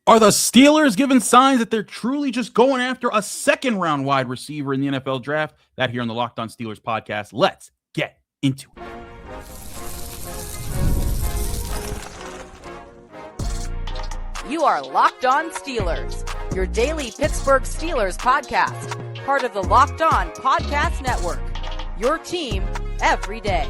Are the Steelers giving signs that they're truly just going after a second-round wide receiver in the NFL draft? That here on the Locked On Steelers podcast. Let's get into it. You are Locked On Steelers, your daily Pittsburgh Steelers podcast, part of the Locked On Podcast Network, your team every day.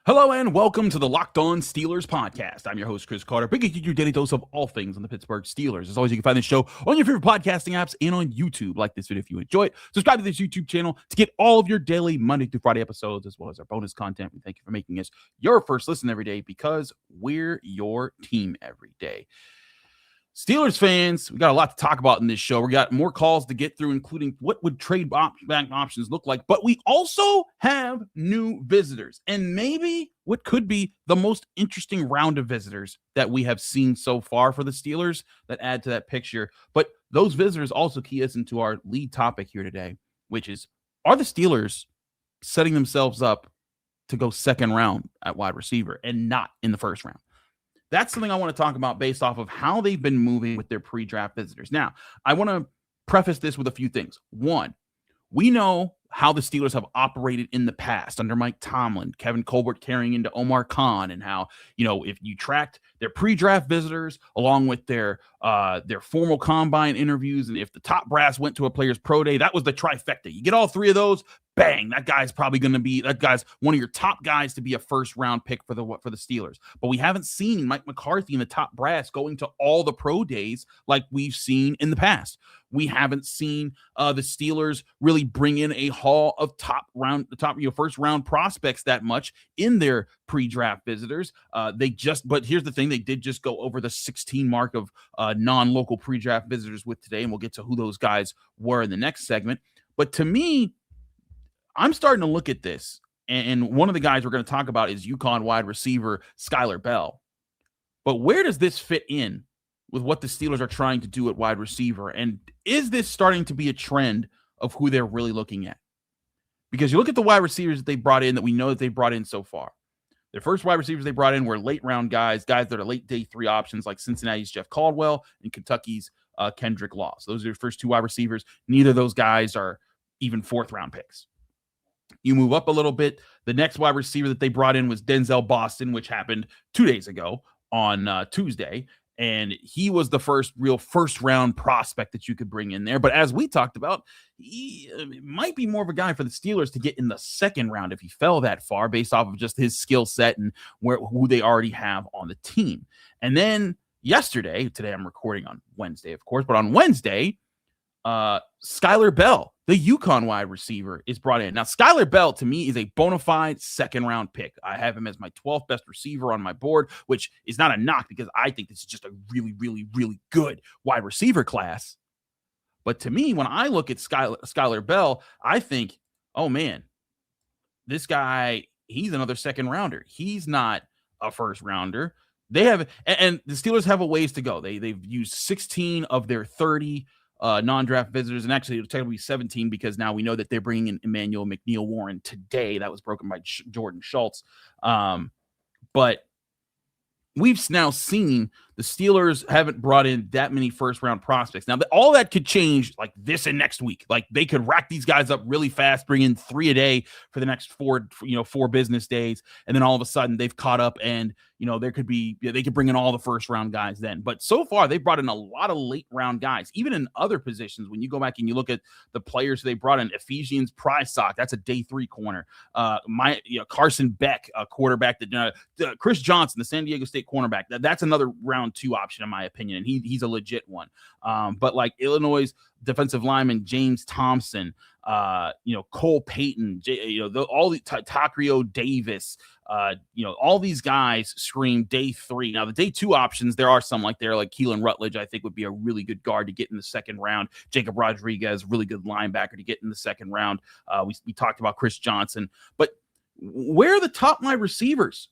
Hello and welcome to the Locked On Steelers podcast. I'm your host, Chris Carter, bringing you your daily dose of all things on the Pittsburgh Steelers. As always, you can find this show on your favorite podcasting apps and on YouTube. Like this video if you enjoy it. Subscribe to this YouTube channel to get all of your daily Monday through Friday episodes, as well as our bonus content. We thank you for making us your first listen every day because we're your team every day. Steelers fans, we got a lot to talk about in this show. We got more calls to get through, including what would trade back options look like. But we also have new visitors, and maybe what could be the most interesting round of visitors that we have seen so far for the Steelers that add to that picture. But those visitors also key us into our lead topic here today, which is, are the Steelers setting themselves up to go second round at wide receiver and not in the first round? That's something I want to talk about based off of how they've been moving with their pre-draft visitors. Now, I want to preface this with a few things. One, we know how the Steelers have operated in the past under Mike Tomlin, Kevin Colbert carrying into Omar Khan, and how, if you tracked their pre-draft visitors along with their formal combine interviews, and if the top brass went to a player's pro day, that was the trifecta. You get all three of those, bang, that guy's one of your top guys to be a first round pick for the Steelers. But we haven't seen Mike McCarthy and the top brass going to all the pro days like we've seen in the past. We haven't seen the Steelers really bring in a haul of first round prospects that much in their pre-draft visitors. But here's the thing, they did just go over the 16 mark of non-local pre-draft visitors with today, and we'll get to who those guys were in the next segment. But to me, I'm starting to look at this, and one of the guys we're going to talk about is UConn wide receiver Skyler Bell. But where does this fit in with what the Steelers are trying to do at wide receiver? And is this starting to be a trend of who they're really looking at? Because you look at the wide receivers that they brought in, that we know that they brought in so far. Their first wide receivers they brought in were late round guys that are late day 3 options, like Cincinnati's Jeff Caldwell and Kentucky's Kendrick Law. So those are your first 2 wide receivers. Neither of those guys are even 4th round picks. You move up a little bit. The next wide receiver that they brought in was Denzel Boston, which happened 2 days ago on Tuesday. And he was the first round prospect that you could bring in there. But as we talked about, he might be more of a guy for the Steelers to get in the second round if he fell that far, based off of just his skill set and who they already have on the team. And then today I'm recording on Wednesday, of course, but on Wednesday, Skyler Bell, the UConn wide receiver, is brought in. Now, Skyler Bell, to me, is a bona fide second-round pick. I have him as my 12th best receiver on my board, which is not a knock because I think this is just a really, really, really good wide receiver class. But to me, when I look at Skyler Bell, I think, oh, man, this guy, he's another second-rounder. He's not a first-rounder. They have, and the Steelers have a ways to go. They've used 16 of their 30 non-draft visitors, and actually it'll technically be 17 because now we know that they're bringing in Emmanuel McNeil-Warren today. That was broken by Jordan Schultz. But we've now seen the Steelers haven't brought in that many first-round prospects. Now, all that could change like this and next week. Like, they could rack these guys up really fast, bring in 3 a day for the next 4 business days, and then all of a sudden they've caught up, and they could bring in all the first-round guys then. But so far, they've brought in a lot of late-round guys, even in other positions. When you go back and you look at the players they brought in, Ephesians Prysock, that's a day 3 corner. Carson Beck, a quarterback. Chris Johnson, the San Diego State cornerback. That's another round 2 option, in my opinion, and he's a legit one. But like Illinois' defensive lineman James Thompson, Cole Payton, all the Takrio Davis, all these guys scream day 3. Now, the day 2 options, there are some like Keelan Rutledge, I think would be a really good guard to get in the second round. Jacob Rodriguez, really good linebacker to get in the second round. We talked about Chris Johnson, but where are the top wide receivers?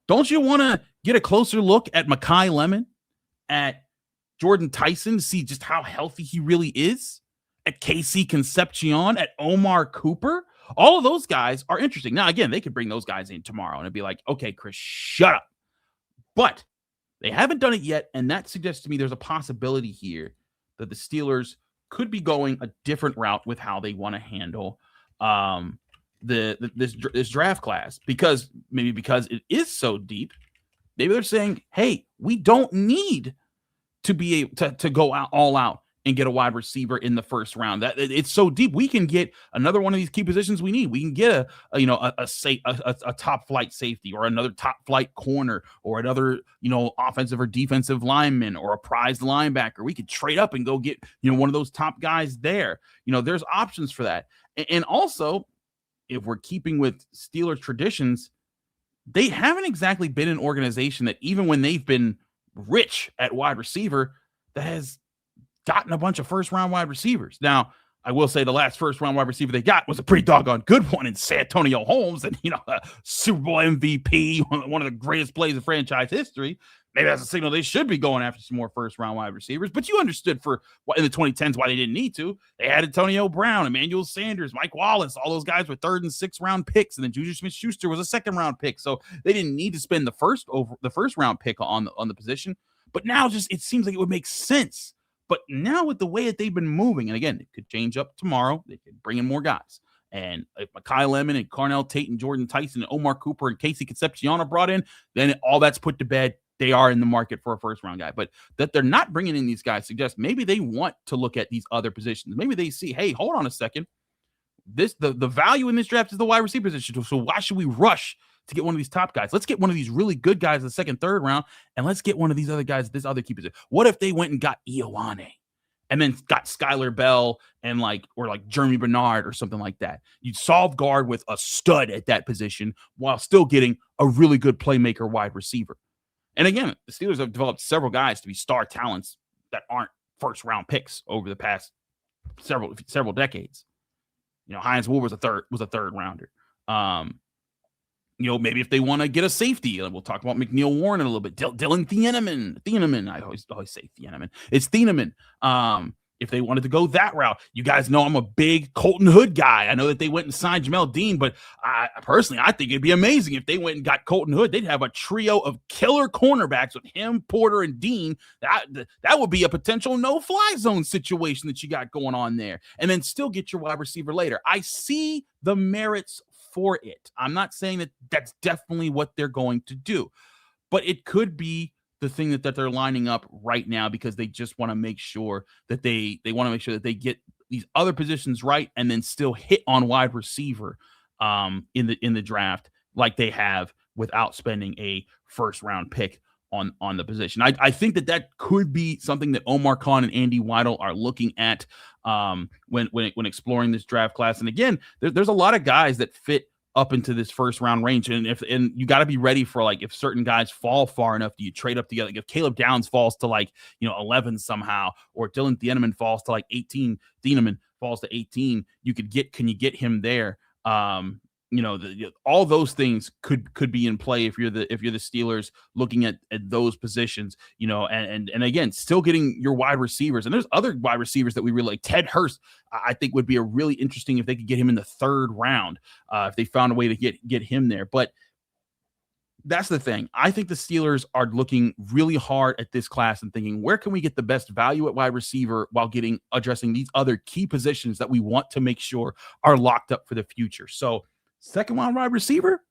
Don't you want to get a closer look at Mekhi Lemon, at Jordan Tyson, to see just how healthy he really is, at KC Concepcion, at Omar Cooper? all of those guys are interesting. Now, again, they could bring those guys in tomorrow and it'd be like, okay, Chris, shut up. But they haven't done it yet, and that suggests to me there's a possibility here that the Steelers could be going a different route with how they want to handle this draft class, because it is so deep. Maybe they're saying, hey, we don't need to be able to go out all out and get a wide receiver in the first round. That it's so deep. We can get another one of these key positions we need. We can get a top flight safety, or another top flight corner, or another, offensive or defensive lineman, or a prized linebacker. We could trade up and go get, one of those top guys there. There's options for that. And also, if we're keeping with Steelers traditions, they haven't exactly been an organization that, even when they've been rich at wide receiver, that has gotten a bunch of first-round wide receivers. Now, I will say the last first-round wide receiver they got was a pretty doggone good one in Santonio Holmes, and, a Super Bowl MVP, one of the greatest plays in franchise history. Maybe that's a signal they should be going after some more first-round wide receivers. But you understood in the 2010s why they didn't need to. They had Antonio Brown, Emmanuel Sanders, Mike Wallace. All those guys were 3rd and 6th round picks, and then Juju Smith-Schuster was a 2nd round pick. So they didn't need to spend the first round pick on the position. But now it seems like it would make sense. But now, with the way that they've been moving, and again, it could change up tomorrow. They could bring in more guys. And if Mekhi Lemon and Carnell Tate and Jordan Tyson and Omar Cooper and Casey Concepcion are brought in, then all that's put to bed. They are in the market for a first-round guy. But that they're not bringing in these guys suggests maybe they want to look at these other positions. Maybe they see, hey, hold on a second. The value in this draft is the wide receiver position. So why should we rush to get one of these top guys? Let's get one of these really good guys in the 2nd, 3rd round, and let's get one of these other guys, this other key position. What if they went and got Ioane and then got Skyler Bell and or Germie Bernard or something like that? You'd solve guard with a stud at that position while still getting a really good playmaker wide receiver. And again, the Steelers have developed several guys to be star talents that aren't first-round picks over the past several decades. Hines Wood was a third rounder. Maybe if they want to get a safety, we'll talk about McNeil-Warren in a little bit. Dylan Thieneman. I always say Thieneman. It's Thieneman. If they wanted to go that route, you guys know I'm a big Colton Hood guy. I know that they went and signed Jamel Dean, but I think it'd be amazing if they went and got Colton Hood. They'd have a trio of killer cornerbacks with him, Porter, and Dean. That would be a potential no-fly zone situation that you got going on there, and then still get your wide receiver later. I see the merits for it. I'm not saying that that's definitely what they're going to do, but it could be the thing that they're lining up right now, because they just want to make sure that they want to make sure that they get these other positions right and then still hit on wide receiver in the draft like they have without spending a first-round pick on the position. I think that could be something that Omar Khan and Andy Weidel are looking at when exploring this draft class. And again, there's a lot of guys that fit up into this first round range, and you got to be ready for, if certain guys fall far enough, do you trade up together? If Caleb Downs falls to 11 somehow, or Dylan Thieneman falls to 18, Thieneman falls to 18, can you get him there? All those things could be in play if you're the Steelers looking at those positions, and again, still getting your wide receivers. And there's other wide receivers that we really like. Ted Hurst, I think, would be a really interesting if they could get him in the 3rd round, if they found a way to get him there. But that's the thing. I think the Steelers are looking really hard at this class and thinking, where can we get the best value at wide receiver while addressing these other key positions that we want to make sure are locked up for the future. So 2nd round wide receiver,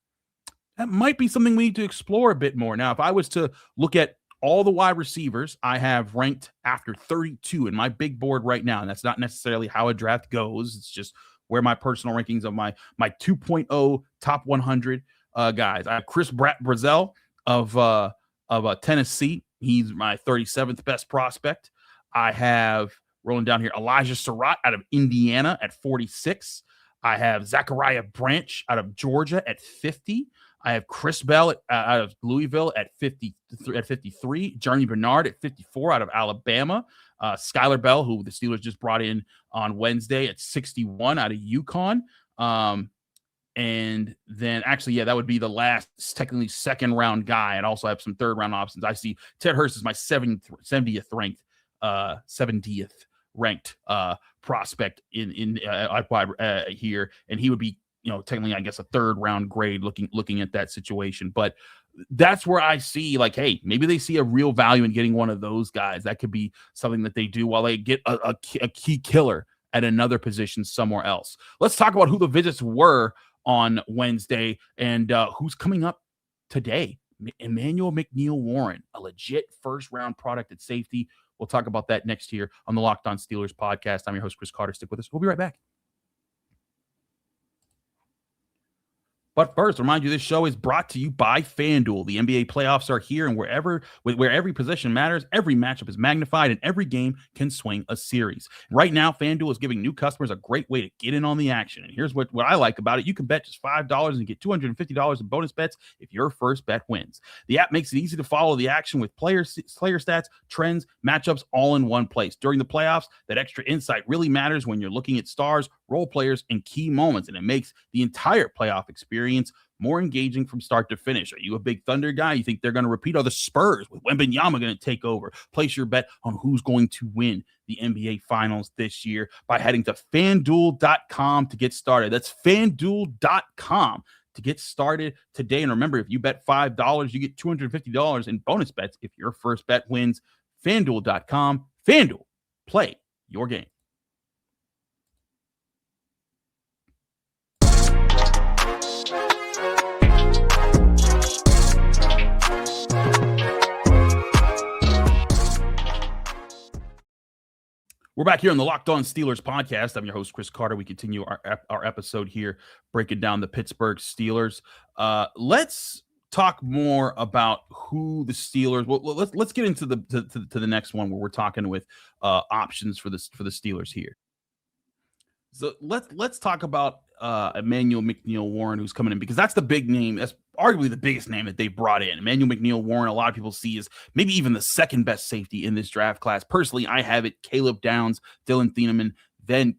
that might be something we need to explore a bit more. Now, if I was to look at all the wide receivers I have ranked after 32 in my big board right now, and that's not necessarily how a draft goes, it's just where my personal rankings of my 2.0 top 100 guys. I have Chris Brazzell of Tennessee. He's my 37th best prospect. I have, rolling down here, Elijah Sarratt out of Indiana at 46. I have Zachariah Branch out of Georgia at 50. I have Chris Bell out of Louisville at 53. Germie Bernard at 54 out of Alabama. Skyler Bell, who the Steelers just brought in on Wednesday, at 61 out of UConn. And then that would be the last technically 2nd round guy. And also have some 3rd round options. I see Ted Hurst is my 70th ranked prospect in here, and he would be technically, I guess, a third round grade looking at that situation. But that's where I see, like, hey, maybe they see a real value in getting one of those guys. That could be something that they do while they get a key killer at another position somewhere else. Let's talk about who the visits were on Wednesday and who's coming up today. Emmanuel McNeil-Warren, a legit first-round product at safety. We'll talk about that next here on the Locked On Steelers podcast. I'm your host, Chris Carter. Stick with us. We'll be right back. But first, remind you, this show is brought to you by FanDuel. The NBA playoffs are here, and where every position matters, every matchup is magnified, and every game can swing a series. Right now, FanDuel is giving new customers a great way to get in on the action. And here's what I like about it. You can bet just $5 and get $250 in bonus bets if your first bet wins. The app makes it easy to follow the action with player stats, trends, matchups, all in one place. During the playoffs, that extra insight really matters when you're looking at stars, role players, and key moments, and it makes the entire playoff experience more engaging from start to finish. Are you a big Thunder guy? You think they're going to repeat? Are the Spurs with Wembanyama going to take over? Place your bet on who's going to win the NBA Finals this year by heading to FanDuel.com to get started. That's FanDuel.com to get started today. And remember, if you bet $5, you get $250 in bonus bets if your first bet wins. FanDuel.com. FanDuel. Play your game. We're back here on the Locked On Steelers podcast. I'm your host, Chris Carter. We continue our episode here, breaking down the Pittsburgh Steelers. Let's talk more about who the Steelers. Well, let's get into the next one where we're talking with options for the Steelers here. So let's talk about Emmanuel McNeil-Warren, who's coming in, because that's the big name. That's arguably the biggest name that they brought in. Emmanuel McNeil-Warren, a lot of people see as maybe even the second best safety in this draft class. Personally, I have it Caleb Downs, Dylan Thieneman, then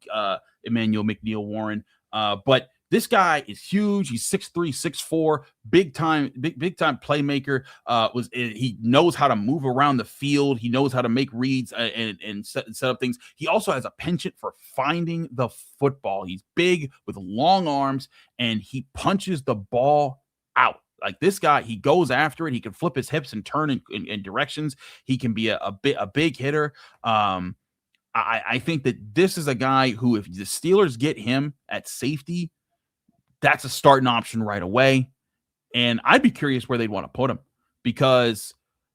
Emmanuel McNeil-Warren. But this guy is huge. He's 6'3", 6'4", big time playmaker. He knows how to move around the field. He knows how to make reads and set up things. He also has a penchant for finding the football. He's big with long arms, and he punches the ball out. Like this guy, he goes after it. He can flip his hips and turn in directions. He can be a big hitter. I think that this is a guy who, if the Steelers get him at safety, that's a starting option right away. And I'd be curious where they'd want to put him, because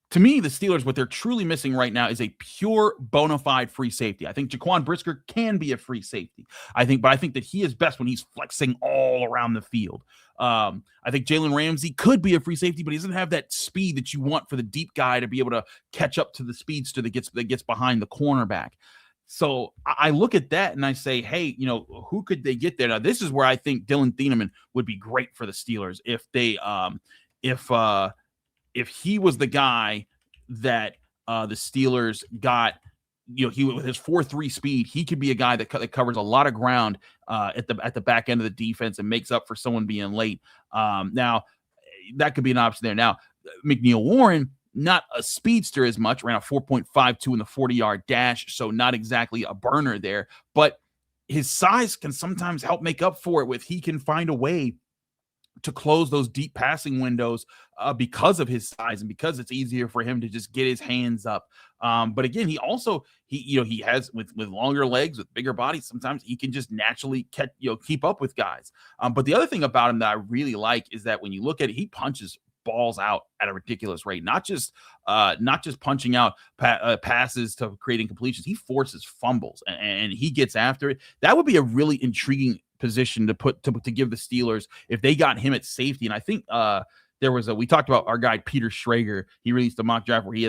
to me, the Steelers, what they're truly missing right now is a pure bona fide free safety. I think Jaquan Brisker can be a free safety. I think that he is best when he's flexing all around the field. I think Jalen Ramsey could be a free safety, but he doesn't have that speed that you want for the deep guy to be able to catch up to the speedster that gets behind the cornerback. So I look at that and I say, hey, who could they get there? Now, this is where I think Dylan Thieneman would be great for the Steelers if they, if he was the guy that the Steelers got. He with his 4.3 speed, he could be a guy that covers a lot of ground at the back end of the defense and makes up for someone being late. Now, that could be an option there. Now, McNeil-Warren, not a speedster as much, ran a 4.52 in the 40-yard dash, so not exactly a burner there. But his size can sometimes help make up for it. He can find a way to close those deep passing windows because of his size and because it's easier for him to just get his hands up. But again, he has with longer legs, with bigger bodies, sometimes he can just naturally keep up with guys. But the other thing about him that I really like is that when you look at it, he punches balls out at a ridiculous rate, not just punching out passes to creating completions. He forces fumbles and he gets after it. That would be a really intriguing position to give the Steelers if they got him at safety. And I think we talked about our guy Peter Schrager. He released a mock draft where he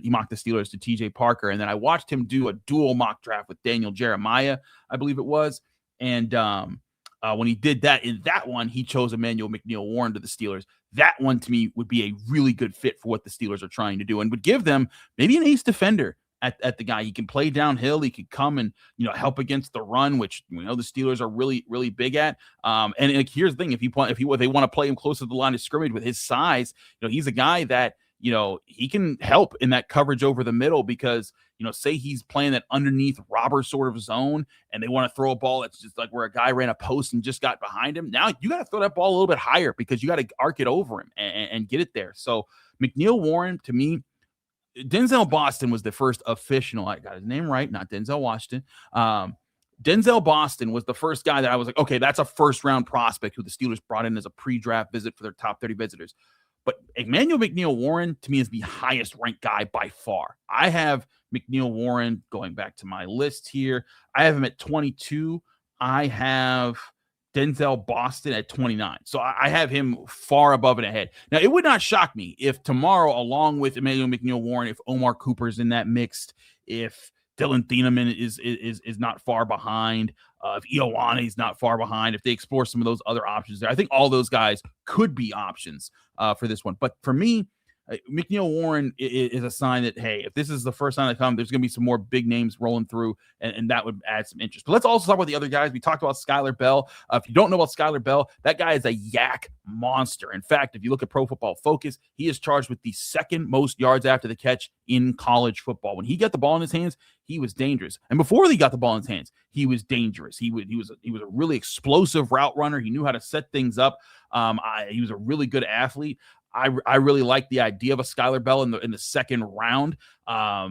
mocked the Steelers to TJ Parker, and then I watched him do a dual mock draft with Daniel Jeremiah, I believe it was. And when he did that, in that one, he chose Emmanuel McNeil-Warren to the Steelers. That one, to me, would be a really good fit for what the Steelers are trying to do and would give them maybe an ace defender at the guy. He can play downhill. He could come and, help against the run, which we know the Steelers are really, really big at. And here's the thing. If they want to play him close to the line of scrimmage with his size, he's a guy that he can help in that coverage over the middle because, say he's playing that underneath robber sort of zone and they want to throw a ball that's just like where a guy ran a post and just got behind him. Now you got to throw that ball a little bit higher because you got to arc it over him and get it there. So McNeil-Warren, to me, Denzel Boston was the first official. I got his name right, not Denzel Washington. Denzel Boston was the first guy that I was like, okay, that's a first-round prospect who the Steelers brought in as a pre-draft visit for their top 30 visitors. But Emmanuel McNeil-Warren, to me, is the highest-ranked guy by far. I have McNeil-Warren, going back to my list here, I have him at 22. I have Denzel Boston at 29. So I have him far above and ahead. Now, it would not shock me if tomorrow, along with Emmanuel McNeil-Warren, if Omar Cooper's in that mix, if Dylan Thieneman is not far behind, if Ioane is not far behind, if they explore some of those other options there. I think all those guys could be options for this one. But for me, McNeil-Warren is a sign that, hey, if this is the first time they come, there's going to be some more big names rolling through, and that would add some interest. But let's also talk about the other guys. We talked about Skyler Bell. If you don't know about Skyler Bell, that guy is a yak monster. In fact, if you look at Pro Football Focus, he is charged with the second most yards after the catch in college football. When he got the ball in his hands, he was dangerous. And before he got the ball in his hands, he was dangerous. He was a really explosive route runner. He knew how to set things up. He was a really good athlete. I really like the idea of a Skyler Bell in the second round. I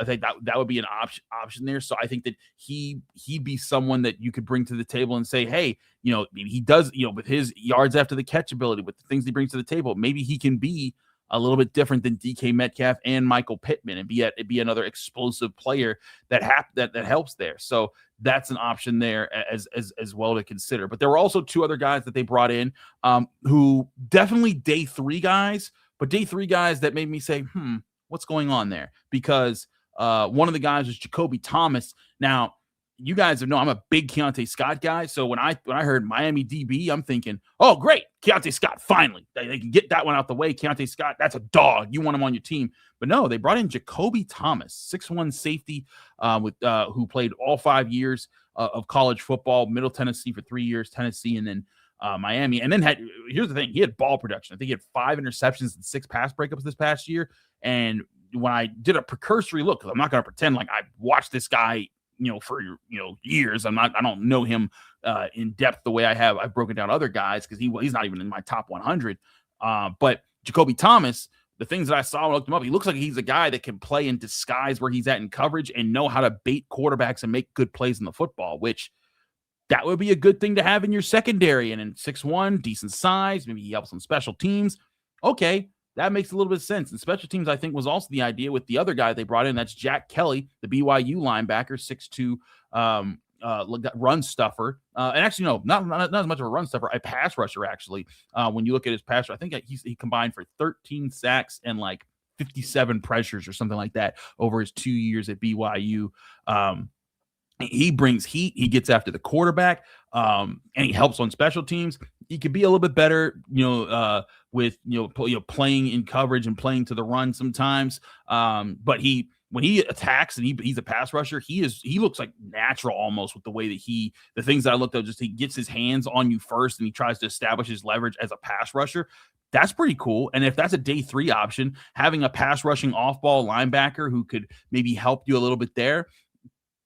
think that would be an option there. So I think that he'd be someone that you could bring to the table and say, hey, he does, with his yards after the catch ability, with the things he brings to the table, maybe he can be a little bit different than DK Metcalf and Michael Pittman and be another explosive player that helps there. So that's an option there as well to consider. But there were also two other guys that they brought in who definitely day three guys, but day three guys that made me say, what's going on there? Because one of the guys was Jakobe Thomas. Now, you guys know I'm a big Keontae Scott guy. So when I heard Miami DB, I'm thinking, oh, great, Keontae Scott, finally. They can get that one out the way. Keontae Scott, that's a dog. You want him on your team. But no, they brought in Jakobe Thomas, 6'1" safety who played all 5 years of college football, Middle Tennessee for 3 years, Tennessee, and then Miami. And then here's the thing, he had ball production. I think he had 5 interceptions and 6 pass breakups this past year. And when I did a precursory look, because I'm not going to pretend like I watched this guy for years. I don't know him in depth the way I've broken down other guys because he's not even in my top 100. But Jakobe Thomas, the things that I saw when I looked him up, he looks like he's a guy that can play in disguise where he's at in coverage and know how to bait quarterbacks and make good plays in the football, which that would be a good thing to have in your secondary. And in 6'1", decent size, maybe he helps on special teams. Okay. That makes a little bit of sense. And special teams, I think, was also the idea with the other guy they brought in. That's Jack Kelly, the BYU linebacker, 6'2", run stuffer. And actually, no, not as much of a run stuffer, a pass rusher, actually. When you look at his pass, I think he combined for 13 sacks and like 57 pressures or something like that over his 2 years at BYU. He brings heat. He gets after the quarterback, and he helps on special teams. He could be a little bit better, with playing in coverage and playing to the run sometimes. But when he attacks and he's a pass rusher, he looks like natural almost with the way that the things that I looked at, just he gets his hands on you first and he tries to establish his leverage as a pass rusher. That's pretty cool. And if that's a day 3 option, having a pass rushing off ball linebacker who could maybe help you a little bit there,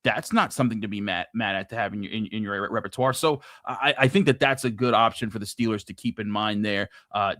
that's not something to be mad at to have in your repertoire. So I think that's a good option for the Steelers to keep in mind there.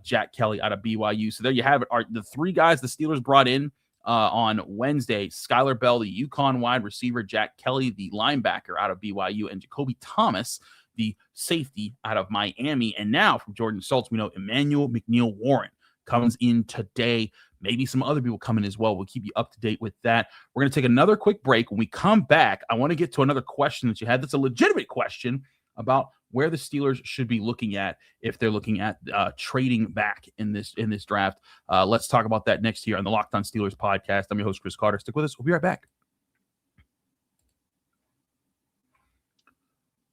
Jack Kelly out of BYU. So there you have it. Are the 3 guys the Steelers brought in on Wednesday: Skyler Bell, the UConn wide receiver; Jack Kelly, the linebacker out of BYU; and Jakobe Thomas, the safety out of Miami. And now from Jordan Schultz, we know Emmanuel McNeil-Warren comes in today. Maybe some other people come in as well. We'll keep you up to date with that. We're going to take another quick break. When we come back, I want to get to another question that you had. That's a legitimate question about where the Steelers should be looking at if they're looking at trading back in this draft. Let's talk about that next year on the Locked On Steelers podcast. I'm your host, Chris Carter. Stick with us. We'll be right back.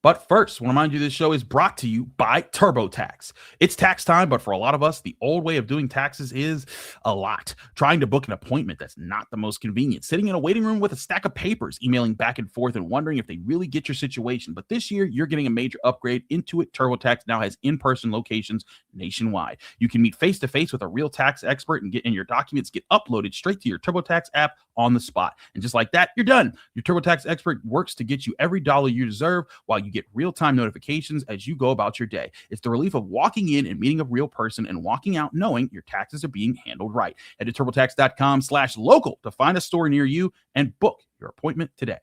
But first, I want to remind you this show is brought to you by TurboTax. It's tax time, but for a lot of us, the old way of doing taxes is a lot. Trying to book an appointment that's not the most convenient. Sitting in a waiting room with a stack of papers, emailing back and forth and wondering if they really get your situation. But this year, you're getting a major upgrade. Intuit TurboTax now has in-person locations nationwide. You can meet face-to-face with a real tax expert and your documents get uploaded straight to your TurboTax app on the spot. And just like that, you're done. Your TurboTax expert works to get you every dollar you deserve while you get real-time notifications as you go about your day. It's the relief of walking in and meeting a real person and walking out knowing your taxes are being handled right. Head to TurboTax.com/local to find a store near you and book your appointment today.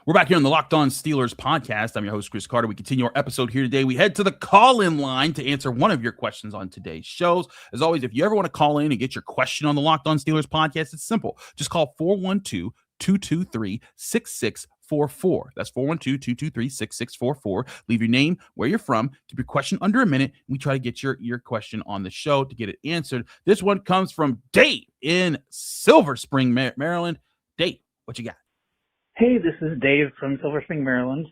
We're back here on the Locked On Steelers podcast. I'm your host, Chris Carter. We continue our episode here today. We head to the call-in line to answer one of your questions on today's shows. As always, if you ever want to call in and get your question on the Locked On Steelers podcast, it's simple. Just call 412-223-6644. That's 412-223-6644. Leave your name, where you're from, keep your question under a minute. We try to get your question on the show to get it answered. This one comes from Dave in Silver Spring, Maryland. Dave, what you got? Hey, this is Dave from Silver Spring, Maryland.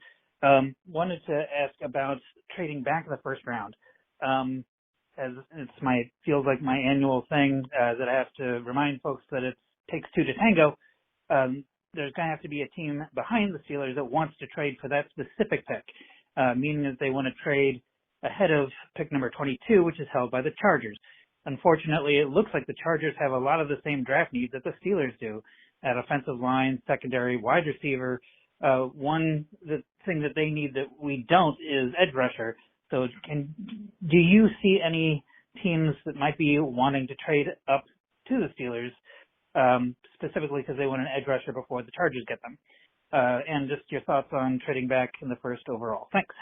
Wanted to ask about trading back in the first round. As feels like my annual thing that I have to remind folks that it takes two to tango. There's going to have to be a team behind the Steelers that wants to trade for that specific pick, meaning that they want to trade ahead of pick number 22, which is held by the Chargers. Unfortunately, it looks like the Chargers have a lot of the same draft needs that the Steelers do at offensive line, secondary, wide receiver. The thing that they need that we don't is edge rusher. So do you see any teams that might be wanting to trade up to the Steelers, specifically because they want an edge rusher before the Chargers get them? And just your thoughts on trading back in the first overall. Thanks.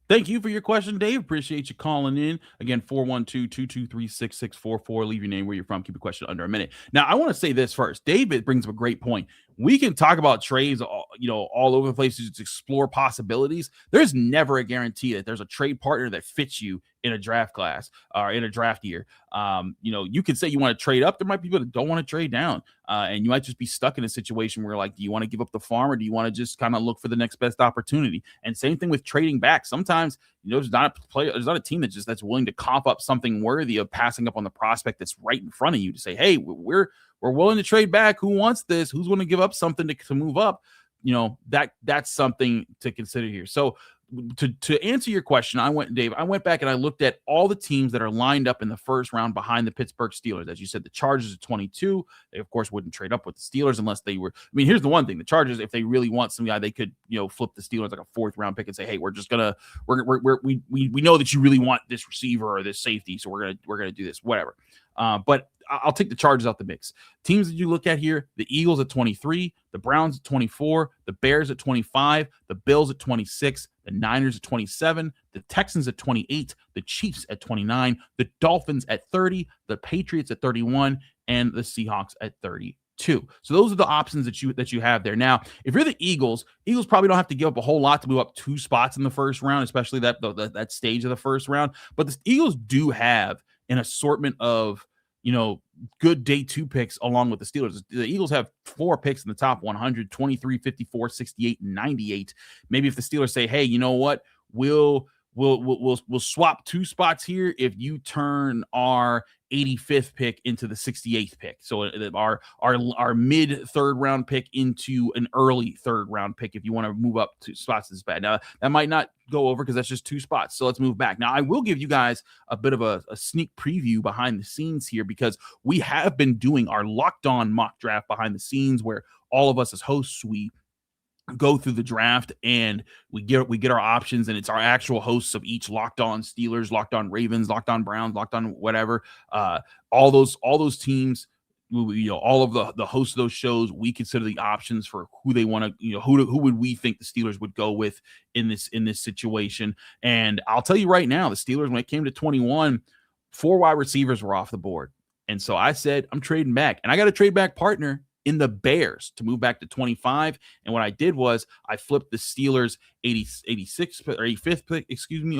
Thank you for your question, Dave. Appreciate you calling in. Again, 412-223-6644. Leave your name, where you're from. Keep your question under a minute. Now, I want to say this first. David brings up a great point. We can talk about trades, all over the place to explore possibilities. There's never a guarantee that there's a trade partner that fits you in a draft class or in a draft year. You can say you want to trade up. There might be people that don't want to trade down. And you might just be stuck in a situation where, like, do you want to give up the farm or do you want to just kind of look for the next best opportunity? And same thing with trading back. Sometimes, there's not a team that's willing to cough up something worthy of passing up on the prospect that's right in front of you to say, hey, we're willing to trade back. Who wants this? Who's going to give up something to move up? That's something to consider here. So to answer your question, I went back and I looked at all the teams that are lined up in the first round behind the Pittsburgh Steelers. As you said, the Chargers at 22. They, of course, wouldn't trade up with the Steelers unless they were. I mean, here's the one thing: the Chargers, if they really want some guy, they could, flip the Steelers like a fourth round pick and say, hey, we know that you really want this receiver or this safety, so we're gonna do this, whatever. But I'll take the Chargers out the mix. Teams that you look at here: the Eagles at 23, the Browns at 24, the Bears at 25, the Bills at 26, the Niners at 27, the Texans at 28, the Chiefs at 29, the Dolphins at 30, the Patriots at 31, and the Seahawks at 32. So those are the options that you have there. Now, if you're the Eagles probably don't have to give up a whole lot to move up 2 spots in the first round, especially that stage of the first round. But the Eagles do have an assortment of good day 2 picks along with the Steelers. The Eagles have 4 picks in the top 100, 23, 54, 68, and 98. Maybe if the Steelers say, hey, you know what, we'll swap 2 spots here if you turn our 85th pick into the 68th pick. So our mid third round pick into an early third round pick if you want to move up 2 spots this bad. Now, that might not go over because that's just 2 spots. So let's move back. Now, I will give you guys a bit of a sneak preview behind the scenes here because we have been doing our Locked On mock draft behind the scenes where all of us as hosts, we go through the draft and we get our options, and it's our actual hosts of each Locked On Steelers, Locked On Ravens, Locked On Browns, Locked On whatever, all those teams, all of the hosts of those shows, we consider the options for who they want to, who would we think the Steelers would go with in this situation. And I'll tell you right now, the Steelers, when it came to 21, 4 wide receivers were off the board. And so I said, I'm trading back, and I got a trade back partner in the Bears to move back to 25. And what I did was I flipped the Steelers 86th or 85th pick,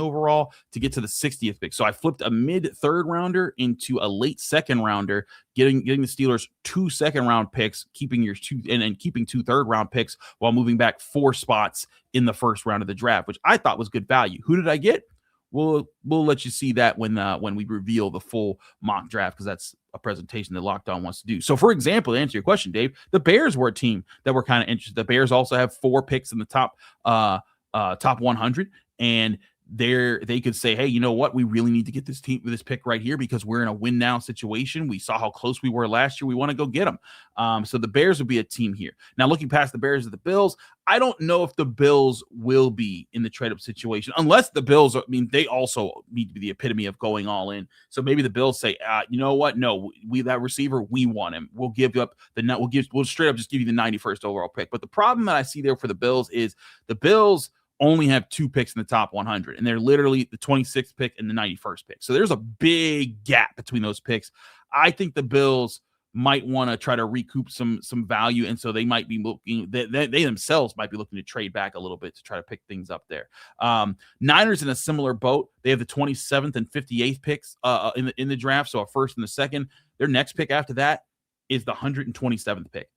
overall to get to the 60th pick. So I flipped a mid third rounder into a late second rounder, getting the Steelers 2 second round picks, keeping your keeping 2 third round picks while moving back 4 spots in the first round of the draft, which I thought was good value. Who did I get? We'll let you see that when we reveal the full mock draft, because that's a presentation that Locked On wants to do. So, for example, to answer your question, Dave, the Bears were a team that were kind of interested. The Bears also have 4 picks in the top 100, and they could say, hey, you know what? We really need to get this pick right here because we're in a win now situation. We saw how close we were last year. We want to go get them. So the Bears would be a team here. Now, looking past the Bears and the Bills, I don't know if the Bills will be in the trade-up situation, unless the Bills, they also need to be the epitome of going all in. So maybe the Bills say, you know what? No, that receiver, we want him. We'll give you up we'll straight up just give you the 91st overall pick. But the problem that I see there for the Bills is the Bills only have 2 picks in the top 100, and they're literally the 26th pick and the 91st pick. So there's a big gap between those picks. I think the Bills might want to try to recoup some value, and so they might be looking. They themselves might be looking to trade back a little bit to try to pick things up there. Niners in a similar boat. They have the 27th and 58th picks in the draft, so a first and a second. Their next pick after that is the 127th pick.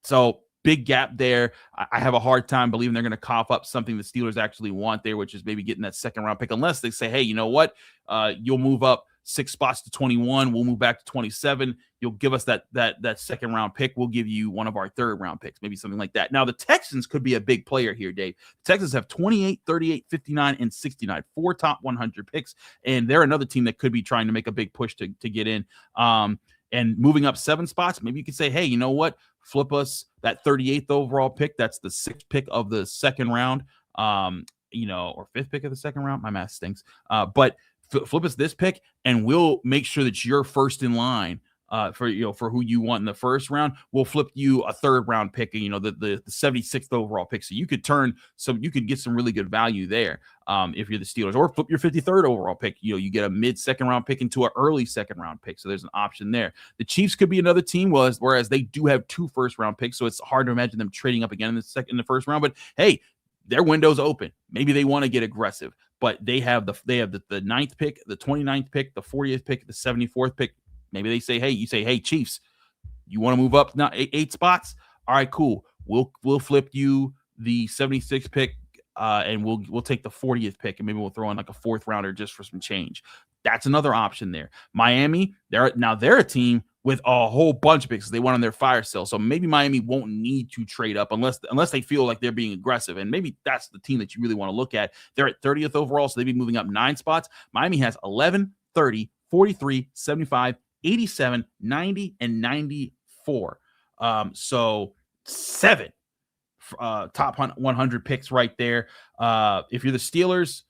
So big gap there. I have a hard time believing they're going to cough up something the Steelers actually want there, which is maybe getting that second round pick, unless they say, hey, you know what? You'll move up 6 spots to 21. We'll move back to 27. You'll give us that second round pick. We'll give you one of our third round picks, maybe something like that. Now, the Texans could be a big player here, Dave. The Texans have 28, 38, 59, and 69, 4 top 100 picks, and they're another team that could be trying to make a big push to get in. And moving up 7 spots, maybe you could say, hey, you know what? Flip us that 38th overall pick. That's the 6th pick of the second round, or 5th pick of the second round. My math stinks. But flip us this pick, and we'll make sure that you're first in line for who you want in the first round. We'll flip you a third round pick, the 76th overall pick. So you could get some really good value there if you're the Steelers, or flip your 53rd overall pick. You get a mid second round pick into an early second round pick. So there's an option there. The Chiefs could be another team, whereas they do have 2 first round picks. So it's hard to imagine them trading up again in the first round. But hey, their window's open. Maybe they want to get aggressive, but they have the 9th pick, the 29th pick, the 40th pick, the 74th pick. Maybe they say, hey, Chiefs, you want to move up now 8 spots? All right, cool. We'll flip you the 76th pick, and we'll take the 40th pick, and maybe we'll throw in like a 4th rounder just for some change. That's another option there. Miami, they're a team with a whole bunch of picks. They went on their fire sale, so maybe Miami won't need to trade up unless they feel like they're being aggressive, and maybe that's the team that you really want to look at. They're at 30th overall, so they'd be moving up 9 spots. Miami has 11, 30, 43, 75, 87, 90, and 94. So 7 top 100 picks right there. If you're the Steelers,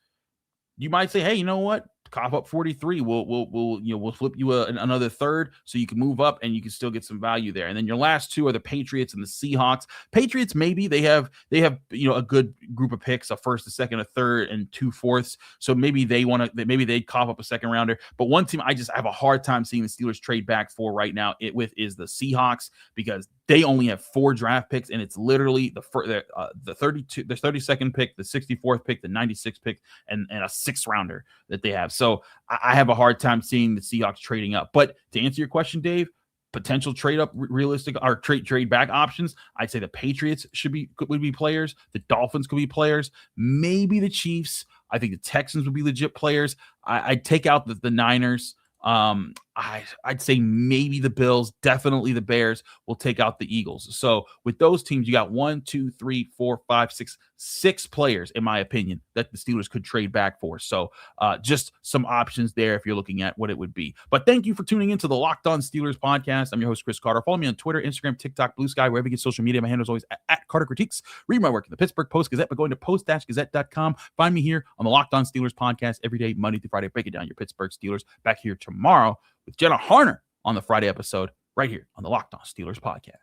you might say, hey, you know what? Cough up 43. We'll flip you another third so you can move up and you can still get some value there. And then your last 2 are the Patriots and the Seahawks. Patriots, maybe they have a good group of picks, a first, a second, a third, and 2 fourths. So maybe they'd cough up a second rounder. But one team I have a hard time seeing the Steelers trade back for right now is the Seahawks, because they only have 4 draft picks, and it's literally the 32nd pick, the 64th pick, the 96th pick, and a 6th rounder that they have. So I have a hard time seeing the Seahawks trading up. But to answer your question, Dave, potential trade up realistic or trade back options, I'd say the Patriots would be players. The Dolphins could be players. Maybe the Chiefs. I think the Texans would be legit players. I'd take out the Niners. I'd say maybe the Bills, definitely the Bears will take out the Eagles. So with those teams, you got 1, 2, 3, 4, 5, 6 players, in my opinion, that the Steelers could trade back for. So just some options there if you're looking at what it would be. But thank you for tuning into the Locked On Steelers podcast. I'm your host, Chris Carter. Follow me on Twitter, Instagram, TikTok, Blue Sky, wherever you get social media. My handle is always at Carter Critiques. Read my work in the Pittsburgh Post-Gazette by going to post-gazette.com. Find me here on the Locked On Steelers podcast every day, Monday through Friday. Break it down your Pittsburgh Steelers. Back here tomorrow with Jenna Harner on the Friday episode right here on the Locked On Steelers podcast.